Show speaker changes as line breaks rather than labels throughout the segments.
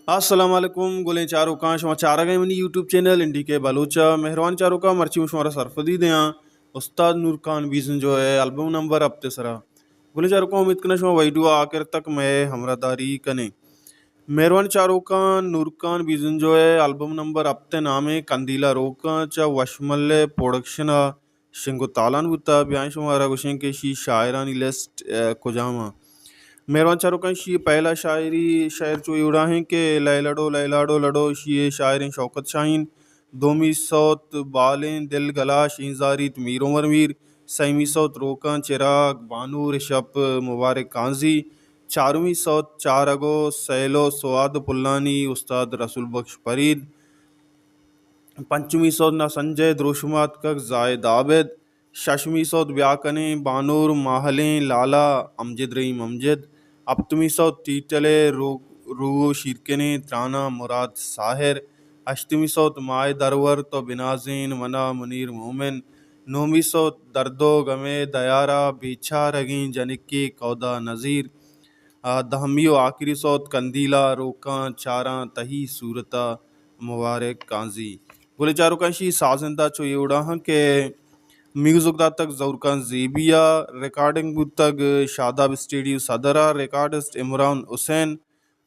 अस्सलाम वालेकुम गोले चारों का समाचार गए मनी यूट्यूब चैनल इंडी के बलूचा मेहरबान चारों का मर्ची मुशमारा सरफदी दे उस्ताद नूर खान बीजन जो है एल्बम नंबर अब तेसरा गोले चारों का उम्मीद करना शुमा वीडियो आखिर तक मैं हमरादारी कने मेहरबान चारों का नूर खान बीजन जो है एल्बम नंबर अब ते नामे कंदीला रोका चा वशमल प्रोडक्शन शिंगो तालान बुता ब्याह शुमारा गुशें के शी शायरानी लिस्ट कुजामा मेहरबान शाहरुख खान शी पहला शायर जो उड़ा है कि लैलाडो लडो शी शायर शौकत शाहीन दोमी सौत बालें दिल गलाश इंजारी मीर उमर मीर सईमी सौत रोकन चिराग बानू ऋषभ मुबारक काजी चारवीं सौत चार अगो सैलो स्वाद पुल्लानी उस्ताद रसूल बख्श फरीद पंचमी सौत ना संजय द्रोशमात कक जायद आबिद शशमी सौत ब्याकने बानूर माहलें लाला अमजद रहीम अमजद अपतमी सौत टीटले रू शिरकने त्राना मुराद साहिर अष्टमी सौत माए दरवर तो बिनाजीन मना मुनीर मोमिन नौमी सौत दर्दो गमे दयारा बेछा रगी जनिकी कौदा नज़ीर दहमी व आखिरी सौत कंदीला रोका चारा तही सूरता मुबारक काजी बोले चारों का शी साजिंदा चो ये उड़ा के म्यूजिक दा तक जौरकान ज़ेबिया रिकॉर्डिंग बुत तक शादाब स्टूडियो सदरा रिकॉर्डिस्ट इमरान हुसैन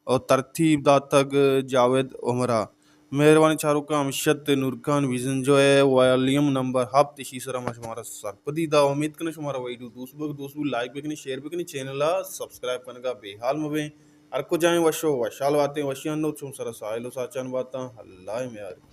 और तरतीब दा तक जावेद उमरा मेहरबानी चारों का अमशत नूर खान विजन जो है वॉल्यूम नंबर हफ्त शीसरा हमारा सरपदी दा उम्मीद करने हमारा वीडियो दोस्तों लाइक भी शेयर भी चैनल सब्सक्राइब करने का बेहाल में अर को जाए वशो वशाल बातें वशियान सरा साहिल साचान बाता अल्लाह में यार